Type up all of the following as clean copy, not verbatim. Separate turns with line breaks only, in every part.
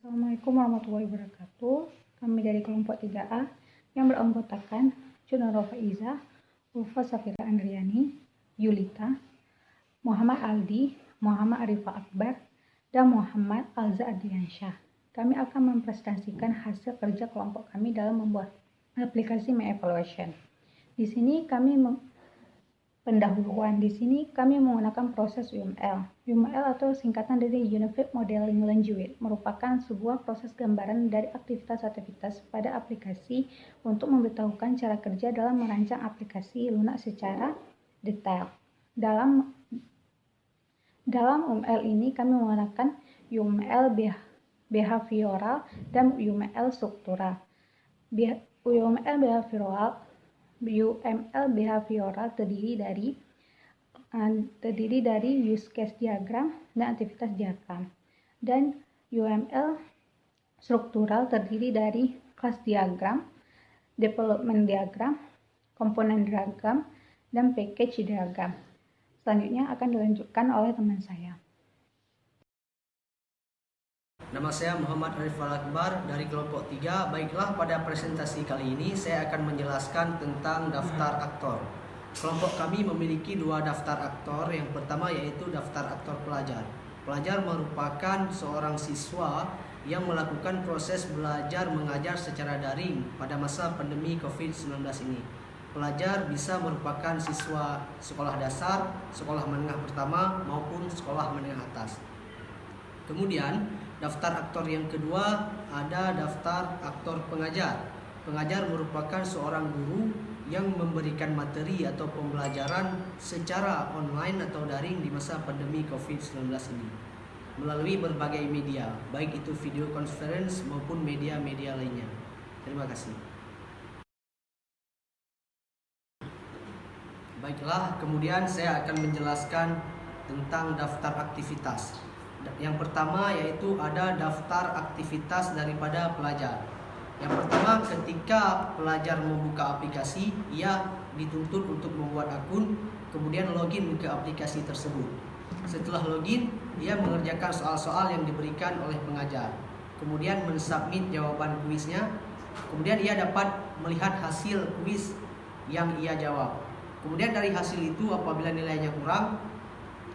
Assalamualaikum warahmatullahi wabarakatuh. Kami dari kelompok 3A yang beranggotakan Junoro Faiza, Ulfa Safira Andriani, Yulita, Muhammad Aldi, Muhammad Arifah Akbar, dan Muhammad Alza Adriansyah. Kami akan mempresentasikan hasil kerja kelompok kami dalam membuat aplikasi My Evaluation. Di sini kami pendahuluan. Di sini kami menggunakan proses UML. UML atau singkatan dari Unified Modeling Language merupakan sebuah proses gambaran dari aktivitas-aktivitas pada aplikasi untuk memberitahukan cara kerja dalam merancang aplikasi lunak secara detail. Dalam UML ini kami menggunakan UML behavioral dan UML struktural. UML behavioral terdiri dari use case diagram dan aktivitas diagram, dan UML struktural terdiri dari class diagram, development diagram, komponen diagram, dan package diagram. Selanjutnya akan dilanjutkan oleh teman saya.
Nama saya Muhammad Arifah Akbar dari kelompok 3. Baiklah, pada presentasi kali ini saya akan menjelaskan tentang daftar aktor. Kelompok kami memiliki 2 daftar aktor. Yang pertama yaitu daftar aktor pelajar. Pelajar merupakan seorang siswa yang melakukan proses belajar mengajar secara daring pada masa pandemi COVID-19 ini. Pelajar bisa merupakan siswa sekolah dasar, sekolah menengah pertama, maupun sekolah menengah atas. Kemudian daftar aktor yang kedua ada daftar aktor pengajar. Pengajar merupakan seorang guru yang memberikan materi atau pembelajaran secara online atau daring di masa pandemi COVID-19 ini melalui berbagai media, baik itu video conference maupun media-media lainnya. Terima kasih. Baiklah, kemudian saya akan menjelaskan tentang daftar aktivitas. Yang pertama yaitu ada daftar aktivitas daripada pelajar. Yang pertama, ketika pelajar membuka aplikasi, ia dituntut untuk membuat akun, kemudian login ke aplikasi tersebut. Setelah login, ia mengerjakan soal-soal yang diberikan oleh pengajar. Kemudian mensubmit jawaban kuisnya. Kemudian ia dapat melihat hasil kuis yang ia jawab. Kemudian dari hasil itu apabila nilainya kurang,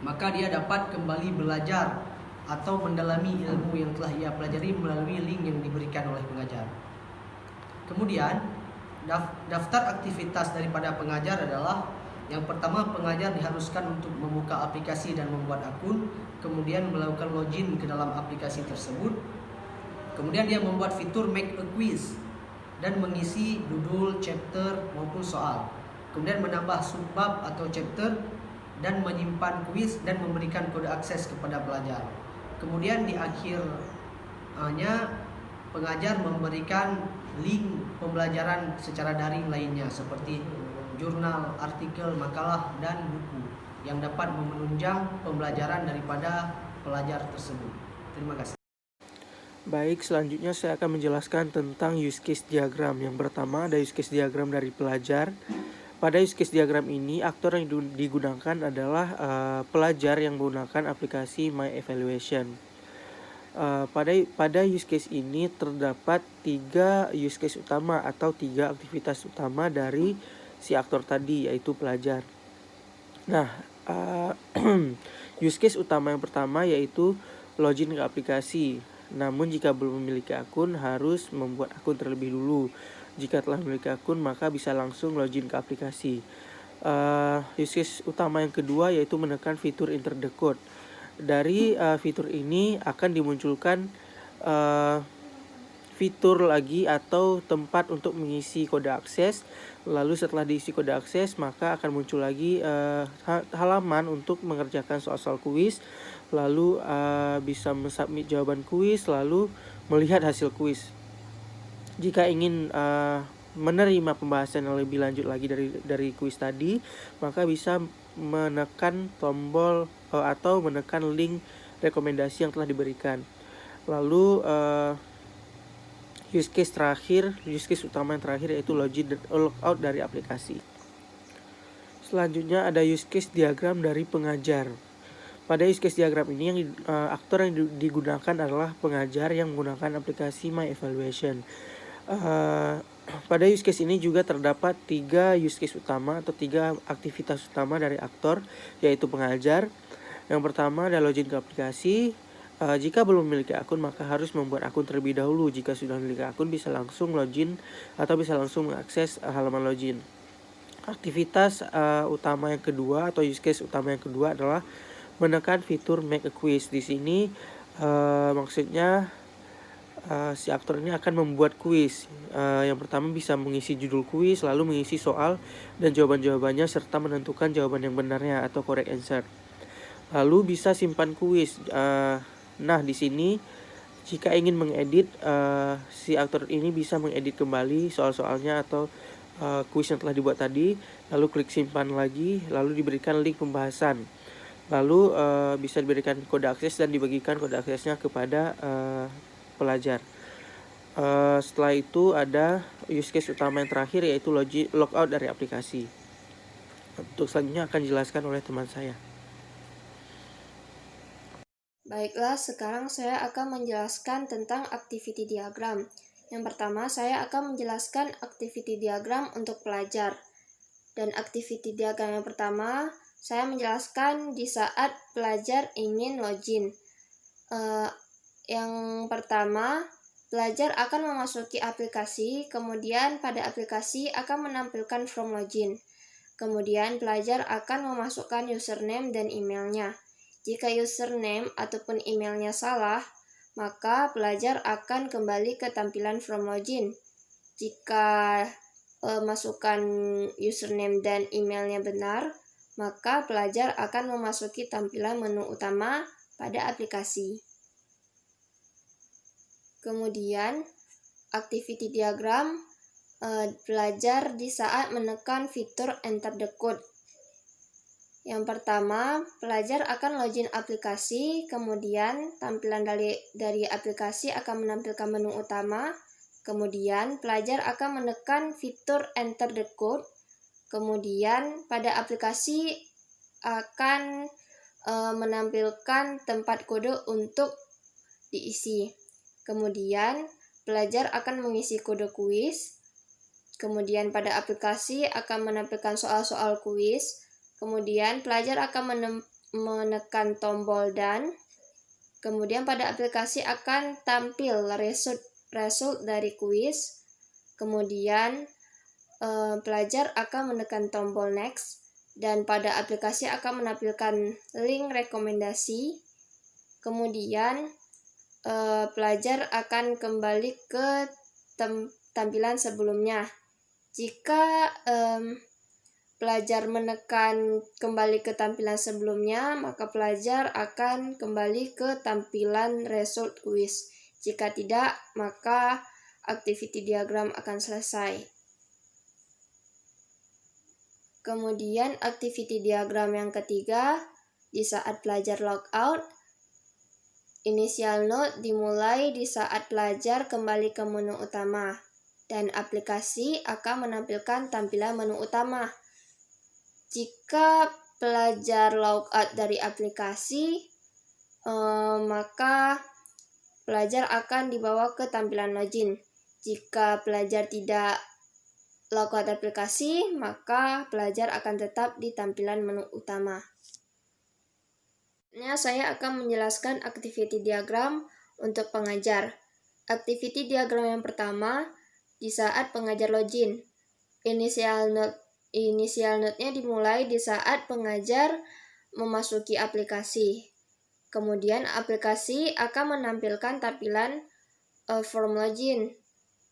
maka dia dapat kembali belajar atau mendalami ilmu yang telah ia pelajari melalui link yang diberikan oleh pengajar. Kemudian daftar aktivitas daripada pengajar adalah yang pertama, pengajar diharuskan untuk membuka aplikasi dan membuat akun, kemudian melakukan login ke dalam aplikasi tersebut. Kemudian dia membuat fitur make a quiz dan mengisi judul, chapter maupun soal. Kemudian menambah subbab atau chapter dan menyimpan kuis dan memberikan kode akses kepada pelajar. Kemudian di akhirnya pengajar memberikan link pembelajaran secara daring lainnya seperti jurnal, artikel, makalah, dan buku yang dapat menunjang pembelajaran daripada pelajar tersebut. Terima kasih.
Baik, selanjutnya saya akan menjelaskan tentang use case diagram. Yang pertama ada use case diagram dari pelajar. Pada use case diagram ini, aktor yang digunakan adalah pelajar yang menggunakan aplikasi My Evaluation. Pada use case ini terdapat 3 use case utama atau 3 aktivitas utama dari si aktor tadi, yaitu pelajar. Nah, use case utama yang pertama yaitu login ke aplikasi. Namun jika belum memiliki akun, harus membuat akun terlebih dulu. Jika telah memiliki akun, maka bisa langsung login ke aplikasi. Use case utama yang kedua yaitu menekan fitur enter the code. Dari fitur ini akan dimunculkan fitur lagi atau tempat untuk mengisi kode akses. Lalu setelah diisi kode akses, maka akan muncul lagi halaman untuk mengerjakan soal-soal kuis. Lalu bisa mensubmit jawaban kuis, lalu melihat hasil kuis. Jika ingin menerima pembahasan yang lebih lanjut lagi dari kuis tadi, maka bisa menekan tombol atau menekan link rekomendasi yang telah diberikan. Lalu use case utama yang terakhir yaitu login dan logout dari aplikasi. Selanjutnya ada use case diagram dari pengajar. Pada use case diagram ini aktor yang digunakan adalah pengajar yang menggunakan aplikasi My Evaluation. Pada use case ini juga terdapat 3 use case utama atau 3 aktivitas utama dari aktor, yaitu pengajar. Yang pertama adalah login ke aplikasi. Jika belum memiliki akun, maka harus membuat akun terlebih dahulu. Jika sudah memiliki akun, bisa langsung login atau bisa langsung mengakses halaman login. Aktivitas utama yang kedua atau use case utama yang kedua adalah menekan fitur make a quiz. Di sini maksudnya si aktor ini akan membuat kuis. Yang pertama bisa mengisi judul kuis, lalu mengisi soal dan jawaban-jawabannya serta menentukan jawaban yang benarnya atau correct answer. Lalu bisa simpan kuis. Nah, di sini jika ingin mengedit, si aktor ini bisa mengedit kembali soal-soalnya atau kuis yang telah dibuat tadi, lalu klik simpan lagi, lalu diberikan link pembahasan. Lalu bisa diberikan kode akses dan dibagikan kode aksesnya kepada pelajar. Setelah itu ada use case utama yang terakhir, yaitu logout dari aplikasi. Untuk selanjutnya akan dijelaskan oleh teman saya.
Baiklah, sekarang saya akan menjelaskan tentang activity diagram. Yang pertama, saya akan menjelaskan activity diagram untuk pelajar. Dan activity diagram yang pertama, saya menjelaskan di saat pelajar ingin login. Yang pertama, pelajar akan memasuki aplikasi, kemudian pada aplikasi akan menampilkan form login. Kemudian pelajar akan memasukkan username dan emailnya. Jika username ataupun emailnya salah, maka pelajar akan kembali ke tampilan form login. Jika masukkan username dan emailnya benar, maka pelajar akan memasuki tampilan menu utama pada aplikasi. Kemudian, activity diagram pelajar di saat menekan fitur enter the code. Yang pertama, pelajar akan login aplikasi, kemudian tampilan dari aplikasi akan menampilkan menu utama, kemudian pelajar akan menekan fitur enter the code, kemudian pada aplikasi akan menampilkan tempat kode untuk diisi. Kemudian pelajar akan mengisi kode kuis, kemudian pada aplikasi akan menampilkan soal-soal kuis, kemudian pelajar akan menekan tombol dan, kemudian pada aplikasi akan tampil result dari kuis, kemudian pelajar akan menekan tombol next, dan pada aplikasi akan menampilkan link rekomendasi, kemudian pelajar akan kembali ke tampilan sebelumnya. Jika pelajar menekan kembali ke tampilan sebelumnya, maka pelajar akan kembali ke tampilan result quiz. Jika tidak, maka activity diagram akan selesai. Kemudian activity diagram yang ketiga, di saat pelajar logout, initial node dimulai di saat pelajar kembali ke menu utama, dan aplikasi akan menampilkan tampilan menu utama. Jika pelajar logout dari aplikasi, maka pelajar akan dibawa ke tampilan login. Jika pelajar tidak logout aplikasi, maka pelajar akan tetap di tampilan menu utama. Saya akan menjelaskan activity diagram untuk pengajar. Activity diagram yang pertama, di saat pengajar login. Initial node-nya dimulai di saat pengajar memasuki aplikasi. Kemudian aplikasi akan menampilkan tampilan form login.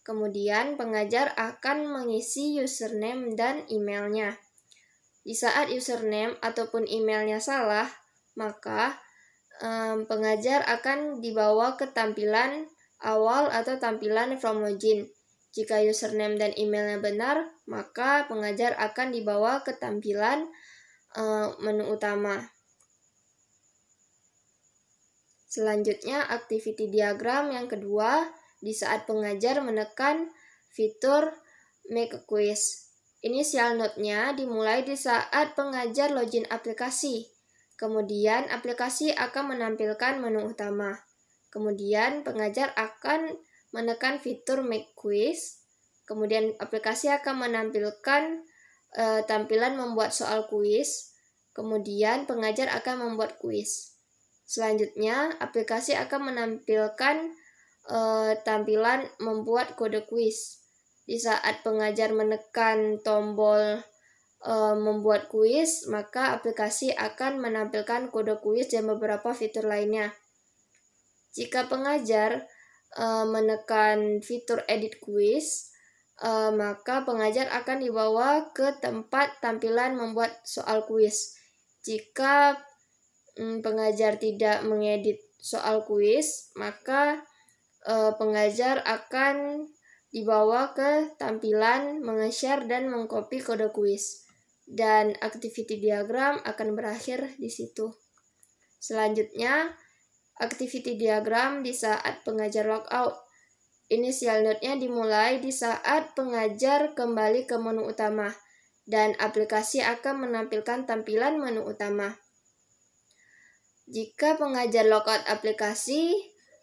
Kemudian pengajar akan mengisi username dan emailnya. Di saat username ataupun emailnya salah, maka pengajar akan dibawa ke tampilan awal atau tampilan form login. Jika username dan emailnya benar, maka pengajar akan dibawa ke tampilan menu utama. Selanjutnya, activity diagram yang kedua, di saat pengajar menekan fitur make a quiz. Initial node-nya dimulai di saat pengajar login aplikasi. Kemudian aplikasi akan menampilkan menu utama. Kemudian pengajar akan menekan fitur Make Quiz. Kemudian aplikasi akan menampilkan tampilan membuat soal kuis. Kemudian pengajar akan membuat kuis. Selanjutnya, aplikasi akan menampilkan tampilan membuat kode kuis. Di saat pengajar menekan tombol membuat kuis, maka aplikasi akan menampilkan kode kuis dan beberapa fitur lainnya. Jika pengajar menekan fitur edit kuis, maka pengajar akan dibawa ke tempat tampilan membuat soal kuis. Jika pengajar tidak mengedit soal kuis, maka pengajar akan dibawa ke tampilan menge-share dan mengcopy kode kuis. Dan activity diagram akan berakhir di situ. Selanjutnya, activity diagram di saat pengajar logout. Initial node-nya dimulai di saat pengajar kembali ke menu utama, dan aplikasi akan menampilkan tampilan menu utama. Jika pengajar logout aplikasi,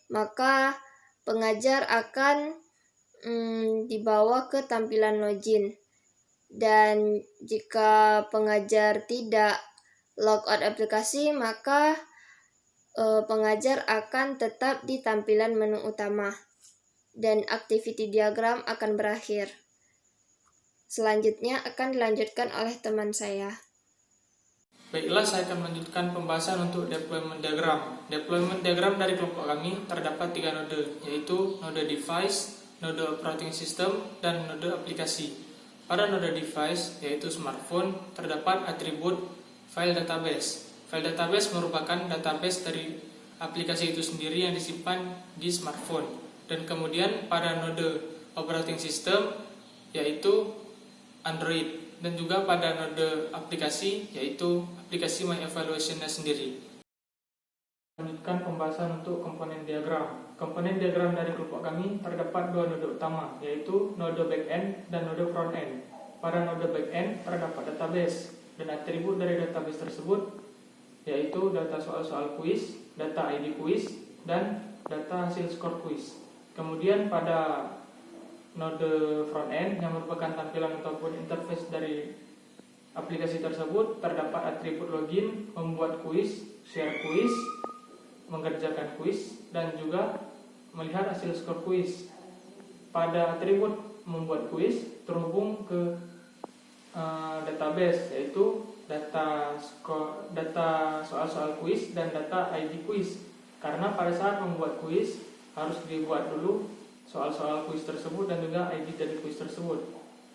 maka pengajar akan dibawa ke tampilan login. Dan jika pengajar tidak logout aplikasi, maka pengajar akan tetap di tampilan menu utama. Dan activity diagram akan berakhir. Selanjutnya akan dilanjutkan oleh teman saya.
Baiklah, saya akan melanjutkan pembahasan untuk deployment diagram. Deployment diagram dari kelompok kami terdapat 3 node, yaitu node device, node operating system, dan node aplikasi. Pada node device, yaitu smartphone, terdapat atribut file database. File database merupakan database dari aplikasi itu sendiri yang disimpan di smartphone. Dan kemudian pada node operating system, yaitu Android. Dan juga pada node aplikasi, yaitu aplikasi My Evaluation-nya sendiri. Lanjutkan pembahasan untuk komponen diagram. Komponen diagram dari kelompok kami terdapat 2 node utama, yaitu node backend dan node frontend. Pada node backend terdapat database, dan atribut dari database tersebut yaitu data soal-soal kuis, data ID kuis, dan data hasil skor kuis. Kemudian pada node frontend yang merupakan tampilan ataupun interface dari aplikasi tersebut terdapat atribut login, membuat kuis, share kuis, mengerjakan kuis, dan juga melihat hasil skor kuis. Pada atribut membuat kuis terhubung ke database, yaitu data soal-soal kuis dan data ID kuis. Karena pada saat membuat kuis harus dibuat dulu soal-soal kuis tersebut dan juga ID dari kuis tersebut.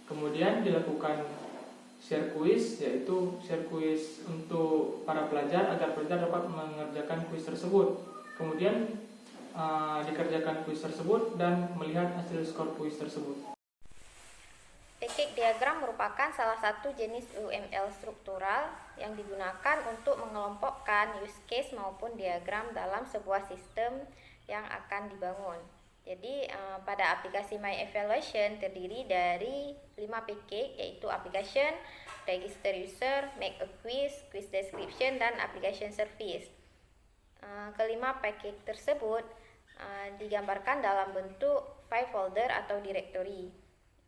Kemudian dilakukan share kuis, yaitu share kuis untuk para pelajar agar pelajar dapat mengerjakan kuis tersebut. Kemudian dikerjakan kuis tersebut dan melihat hasil skor kuis tersebut.
Package diagram merupakan salah satu jenis UML struktural yang digunakan untuk mengelompokkan use case maupun diagram dalam sebuah sistem yang akan dibangun. Jadi pada aplikasi My Evaluation terdiri dari 5 package, yaitu application, register user, make a quiz, quiz description, dan application service. Kelima package tersebut digambarkan dalam bentuk file folder atau directory.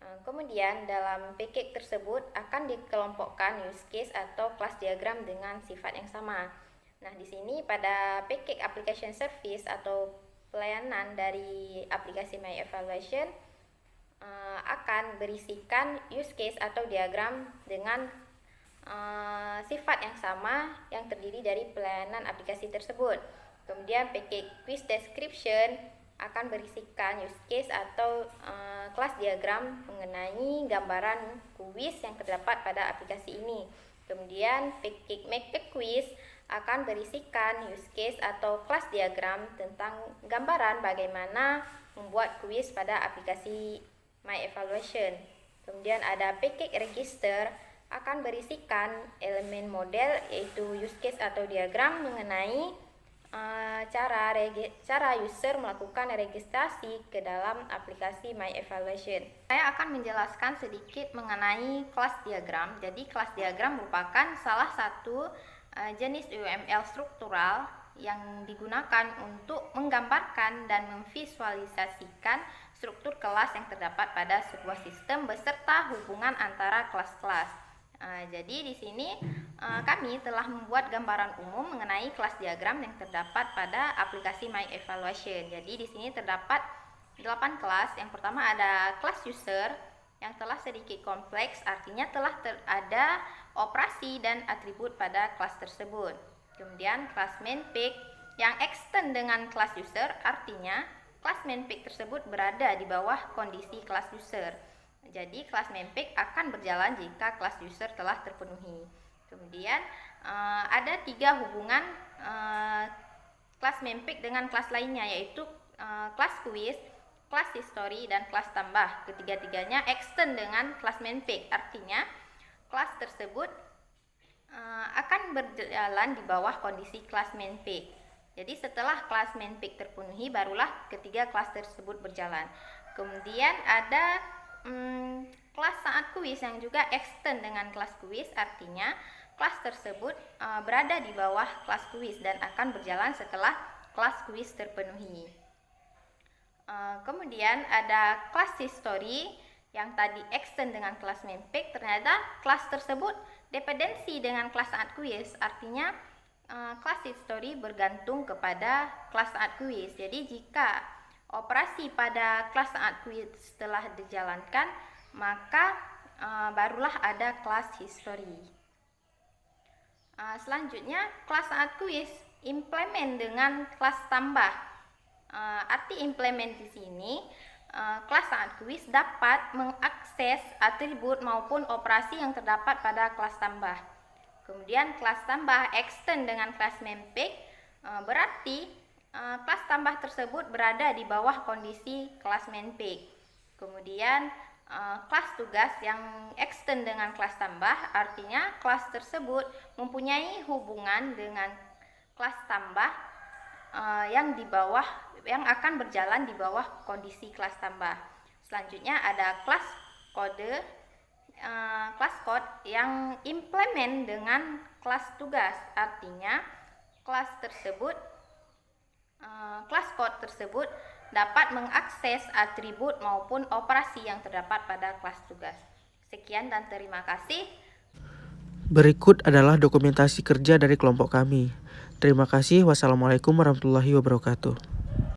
Kemudian dalam package tersebut akan dikelompokkan use case atau kelas diagram dengan sifat yang sama. Nah, di sini pada package application service atau pelayanan dari aplikasi My Evaluation akan berisikan use case atau diagram dengan sifat yang sama yang terdiri dari pelayanan aplikasi tersebut. Kemudian package quiz description akan berisikan use case atau kelas diagram mengenai gambaran kuis yang terdapat pada aplikasi ini. Kemudian package make a quiz akan berisikan use case atau kelas diagram tentang gambaran bagaimana membuat kuis pada aplikasi My Evaluation. Kemudian ada package register akan berisikan elemen model, yaitu use case atau diagram mengenai cara user melakukan registrasi ke dalam aplikasi My Evaluation. Saya akan menjelaskan sedikit mengenai kelas diagram. Jadi kelas diagram merupakan salah satu jenis UML struktural yang digunakan untuk menggambarkan dan memvisualisasikan struktur kelas yang terdapat pada sebuah sistem beserta hubungan antara kelas-kelas. Jadi di sini kami telah membuat gambaran umum mengenai kelas diagram yang terdapat pada aplikasi My Evaluation. Jadi di sini terdapat 8 kelas. Yang pertama ada kelas user yang telah sedikit kompleks, artinya telah ada operasi dan atribut pada kelas tersebut. Kemudian kelas main-pick yang extend dengan kelas user, artinya kelas main-pick tersebut berada di bawah kondisi kelas user. Jadi kelas main-pick akan berjalan jika kelas user telah terpenuhi. Kemudian ada 3 hubungan kelas main-pick dengan kelas lainnya, yaitu kelas quiz, kelas history, dan kelas tambah. Ketiga-tiganya extend dengan kelas main-pick, artinya kelas tersebut akan berjalan di bawah kondisi kelas main-pick. Jadi setelah kelas main-pick terpenuhi, barulah ketiga kelas tersebut berjalan. Kemudian ada kelas saat kuis yang juga extend dengan kelas kuis, artinya kelas tersebut berada di bawah kelas kuis dan akan berjalan setelah kelas kuis terpenuhi. Kemudian ada kelas history yang tadi extend dengan kelas main-pick, ternyata kelas tersebut dependensi dengan kelas saat kuis, artinya kelas history bergantung kepada kelas saat kuis. Jadi jika operasi pada kelas saat kuis telah dijalankan, maka barulah ada kelas history. Selanjutnya kelas saat kuis implement dengan kelas tambah. Arti implement di sini, kelas saat kuis dapat mengakses atribut maupun operasi yang terdapat pada kelas tambah. Kemudian kelas tambah extend dengan kelas main-pick, berarti kelas tambah tersebut berada di bawah kondisi kelas main-pick. Kemudian kelas tugas yang extend dengan kelas tambah, artinya kelas tersebut mempunyai hubungan dengan kelas tambah yang akan berjalan di bawah kondisi kelas tambah. Selanjutnya ada kelas kode, kelas code yang implement dengan kelas tugas, artinya kelas code tersebut dapat mengakses atribut maupun operasi yang terdapat pada kelas tugas. Sekian dan terima kasih.
Berikut adalah dokumentasi kerja dari kelompok kami. Terima kasih. Wassalamualaikum warahmatullahi wabarakatuh.